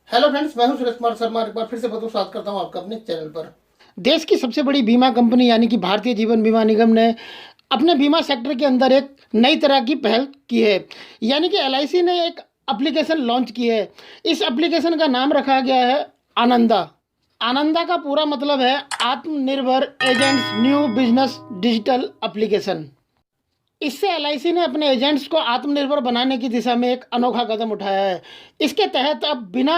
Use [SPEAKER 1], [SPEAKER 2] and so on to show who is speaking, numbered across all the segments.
[SPEAKER 1] Hello friends, मैं हूं सुरेश कुमार शर्मा। एक बार फिर से बहुत स्वागत करता हूं आपका अपने चैनल पर। देश की सबसे बड़ी बीमा कंपनी यानी कि भारतीय जीवन बीमा निगम ने अपने बीमा सेक्टर के अंदर एक नई तरह की पहल की है। यानी कि एलआईसी ने एक एप्लीकेशन लॉन्च की है। इस एप्लीकेशन का नाम रखा गया है आनंदा। आनंदा का पूरा मतलब है आत्मनिर्भर agents new business digital application. इससे एलआईसी ने अपने एजेंट्स को आत्मनिर्भर बनाने की दिशा में एक अनोखा कदम उठाया है। इसके तहत अब बिना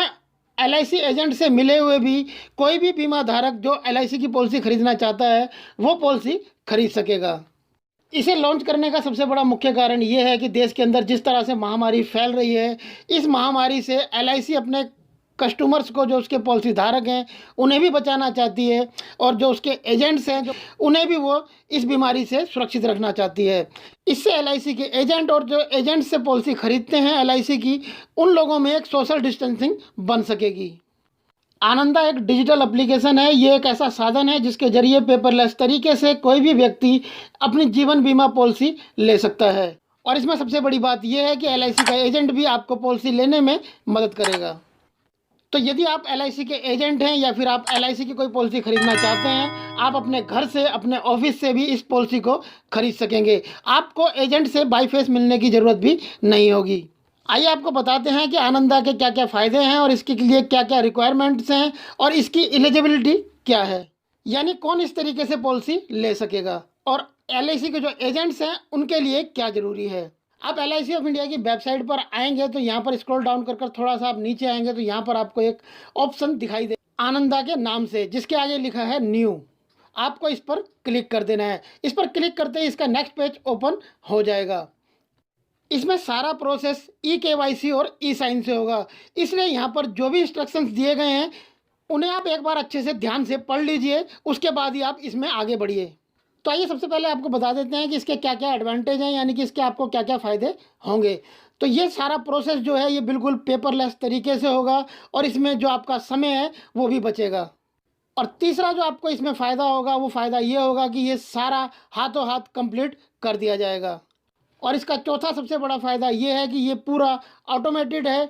[SPEAKER 1] एलआईसी एजेंट से मिले हुए भी कोई भी बीमा धारक जो एलआईसी की पॉलिसी खरीदना चाहता है वो पॉलिसी खरीद सकेगा। इसे लॉन्च करने का सबसे बड़ा मुख्य कारण ये है कि देश के अंदर जिस तरह से महामारी फैल रही है, इस महामारी से एलआईसी अपने कस्टमर्स को, जो उसके पॉलिसी धारक हैं, उन्हें भी बचाना चाहती है और जो उसके एजेंट्स हैं, जो उन्हें भी वो इस बीमारी से सुरक्षित रखना चाहती है। इससे एलआईसी के एजेंट और जो एजेंट से पॉलिसी खरीदते हैं एलआईसी की, उन लोगों में एक सोशल डिस्टेंसिंग बन सकेगी। आनंदा एक डिजिटल एप्लीकेशन है। ये एक ऐसा साधन है जिसके जरिए पेपरलेस तरीके से कोई भी व्यक्ति अपनी जीवन बीमा पॉलिसी ले सकता है। और इसमें सबसे बड़ी बात यह है कि एलआईसी का एजेंट भी आपको पॉलिसी लेने में मदद करेगा। तो यदि आप एलआईसी के एजेंट हैं या फिर आप एलआईसी की कोई पॉलिसी खरीदना चाहते हैं, आप अपने घर से, अपने ऑफिस से भी इस पॉलिसी को खरीद सकेंगे। आपको एजेंट से बाई फेस मिलने की ज़रूरत भी नहीं होगी। आइए आपको बताते हैं कि आनंदा के क्या क्या फ़ायदे हैं और इसके लिए क्या क्या रिक्वायरमेंट्स हैं और इसकी एलिजिबिलिटी क्या है, यानी कौन इस तरीके से पॉलिसी ले सकेगा और एलआईसी के जो एजेंट्स हैं उनके लिए क्या ज़रूरी है। आप एलआईसी ऑफ इंडिया की वेबसाइट पर आएंगे तो यहाँ पर स्क्रॉल डाउन कर थोड़ा सा आप नीचे आएंगे तो यहाँ पर आपको एक ऑप्शन दिखाई दे आनंदा के नाम से, जिसके आगे लिखा है न्यू। आपको इस पर क्लिक कर देना है। इस पर क्लिक करते ही इसका नेक्स्ट पेज ओपन हो जाएगा। इसमें सारा प्रोसेस ई केवाईसी और ई साइन से होगा, इसलिए यहाँ पर जो भी इंस्ट्रक्शंस दिए गए हैं उन्हें आप एक बार अच्छे से ध्यान से पढ़ लीजिए, उसके बाद ही आप इसमें आगे बढ़िए। तो आइए सबसे पहले आपको बता देते हैं कि इसके क्या क्या एडवांटेज हैं, यानी कि इसके आपको क्या क्या फ़ायदे होंगे। तो ये सारा प्रोसेस जो है ये बिल्कुल पेपरलेस तरीके से होगा और इसमें जो आपका समय है वो भी बचेगा। और तीसरा जो आपको इसमें फ़ायदा होगा वो फ़ायदा ये होगा कि ये सारा हाथों हाथ कंप्लीट कर दिया जाएगा। और इसका चौथा सबसे बड़ा फ़ायदा ये है कि ये पूरा ऑटोमेटेड है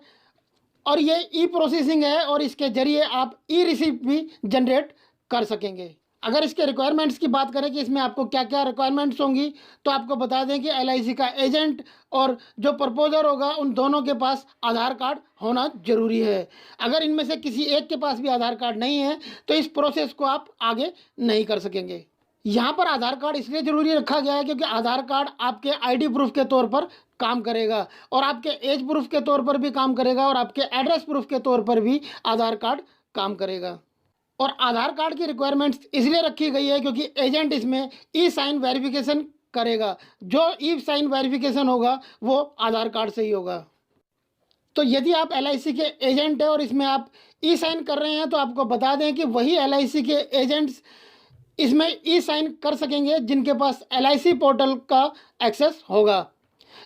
[SPEAKER 1] और ये ई प्रोसेसिंग है और इसके ज़रिए आप ई रिसिप्ट भी जनरेट कर सकेंगे। अगर इसके रिक्वायरमेंट्स की बात करें कि इसमें आपको क्या क्या रिक्वायरमेंट्स होंगी, तो आपको बता दें कि एलआईसी का एजेंट और जो प्रपोजर होगा उन दोनों के पास आधार कार्ड होना ज़रूरी है। अगर इनमें से किसी एक के पास भी आधार कार्ड नहीं है तो इस प्रोसेस को आप आगे नहीं कर सकेंगे। यहाँ पर आधार कार्ड इसलिए ज़रूरी रखा गया है क्योंकि आधार कार्ड आपके आईडी प्रूफ के तौर पर काम करेगा और आपके एज प्रूफ के तौर पर भी काम करेगा और आपके एड्रेस प्रूफ के तौर पर भी आधार कार्ड काम करेगा। और आधार कार्ड की रिक्वायरमेंट्स इसलिए रखी गई है क्योंकि एजेंट इसमें ई साइन वेरिफिकेशन करेगा। जो ई साइन वेरिफिकेशन होगा वो आधार कार्ड से ही होगा। तो यदि आप एलआईसी के एजेंट हैं और इसमें आप ई साइन कर रहे हैं तो आपको बता दें कि वही एलआईसी के एजेंट्स इसमें ई साइन कर सकेंगे जिनके पास एलआईसी पोर्टल का एक्सेस होगा।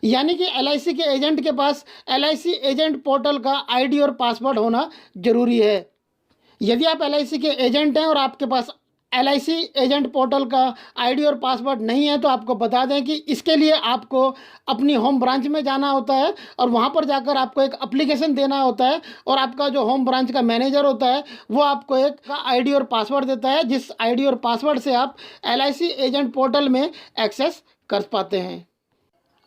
[SPEAKER 1] यानी कि एलआईसी के एजेंट के पास एलआईसी एजेंट पोर्टल का आईडी और पासवर्ड होना ज़रूरी है। यदि आप एलआईसी के एजेंट हैं और आपके पास एलआईसी एजेंट पोर्टल का आईडी और पासवर्ड नहीं है तो आपको बता दें कि इसके लिए आपको अपनी होम ब्रांच में जाना होता है और वहां पर जाकर आपको एक एप्लीकेशन देना होता है और आपका जो होम ब्रांच का मैनेजर होता है वो आपको एक आईडी और पासवर्ड देता है, जिस आईडी और पासवर्ड से आप एलआईसी एजेंट पोर्टल में एक्सेस कर पाते हैं।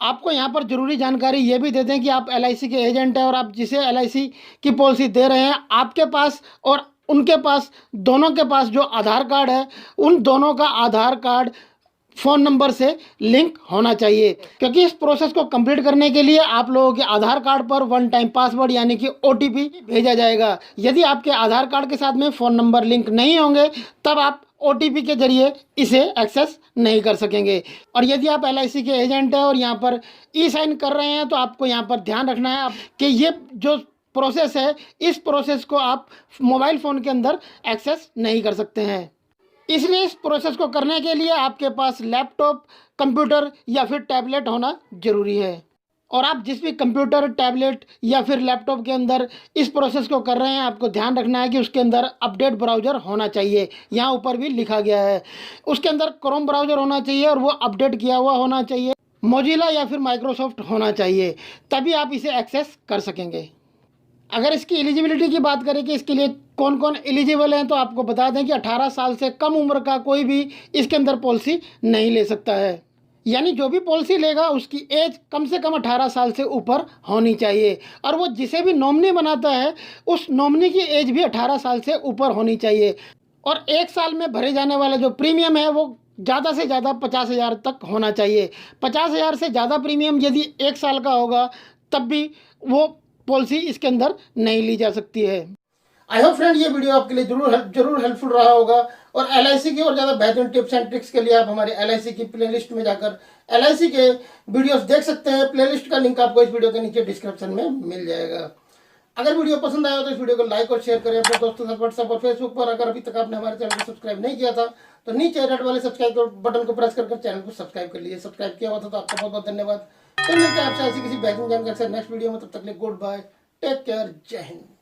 [SPEAKER 1] आपको यहाँ पर ज़रूरी जानकारी ये भी दे दें कि आप एलआईसी के एजेंट हैं और आप जिसे एलआईसी की पॉलिसी दे रहे हैं आपके पास और उनके पास, दोनों के पास जो आधार कार्ड है उन दोनों का आधार कार्ड फ़ोन नंबर से लिंक होना चाहिए, क्योंकि इस प्रोसेस को कंप्लीट करने के लिए आप लोगों के आधार कार्ड पर वन टाइम पासवर्ड यानी कि ओटीपी भेजा जाएगा। यदि आपके आधार कार्ड के साथ में फ़ोन नंबर लिंक नहीं होंगे तब आप ओटीपी के ज़रिए इसे एक्सेस नहीं कर सकेंगे। और यदि आप एलआईसी के एजेंट हैं और यहाँ पर ई साइन कर रहे हैं तो आपको यहाँ पर ध्यान रखना है कि ये जो प्रोसेस है इस प्रोसेस को आप मोबाइल फ़ोन के अंदर एक्सेस नहीं कर सकते हैं। इसलिए इस प्रोसेस को करने के लिए आपके पास लैपटॉप, कंप्यूटर या फिर टैबलेट होना ज़रूरी है। और आप जिस भी कंप्यूटर, टैबलेट या फिर लैपटॉप के अंदर इस प्रोसेस को कर रहे हैं आपको ध्यान रखना है कि उसके अंदर अपडेट ब्राउज़र होना चाहिए। यहाँ ऊपर भी लिखा गया है उसके अंदर क्रोम ब्राउज़र होना चाहिए और वो अपडेट किया हुआ होना चाहिए। मोजिला या फिर माइक्रोसॉफ्ट होना चाहिए, तभी आप इसे एक्सेस कर सकेंगे। अगर इसकी एलिजिबिलिटी की बात करें कि इसके लिए कौन कौन एलिजिबल हैं, तो आपको बता दें कि 18 साल से कम उम्र का कोई भी इसके अंदर पॉलिसी नहीं ले सकता है। यानी जो भी पॉलिसी लेगा उसकी एज कम से कम 18 साल से ऊपर होनी चाहिए, और वो जिसे भी नॉमिनी बनाता है उस नॉमिनी की एज भी 18 साल से ऊपर होनी चाहिए। और एक साल में भरे जाने वाला जो प्रीमियम है वो ज़्यादा से ज़्यादा 50,000 तक होना चाहिए। 50,000 से ज़्यादा प्रीमियम यदि एक साल का होगा तब भी वो पॉलिसी इसके अंदर नहीं ली जा सकती है। आई होप फ्रेंड ये वीडियो आपके लिए जरूर हेल्पफुल रहा होगा, और LIC की और ज़्यादा बेहतरीन टिप्स एंड ट्रिक्स के लिए आप हमारे LIC की प्लेलिस्ट में जाकर LIC के वीडियोस देख सकते हैं। प्लेलिस्ट का लिंक आपको इस वीडियो के नीचे डिस्क्रिप्शन में मिल जाएगा। अगर वीडियो पसंद आया तो इस वीडियो को लाइक और शेयर करें अपने दोस्तों के साथ व्हाट्सएप और फेसबुक पर। अगर अभी तक आपने हमारे चैनल को सब्सक्राइब नहीं किया था तो नीचे रेड वाले सब्सक्राइब बटन को प्रेस कर चैनल को सब्सक्राइब कर लीजिए। सब्सक्राइब किया हुआ था तो आपका बहुत बहुत धन्यवाद। फिर मिलते हैं आपसे ऐसी किसी बेहतरीन जानकारी से नेक्स्ट वीडियो में। तब तक के लिए गुड बाय, टेक केयर, जय हिंद।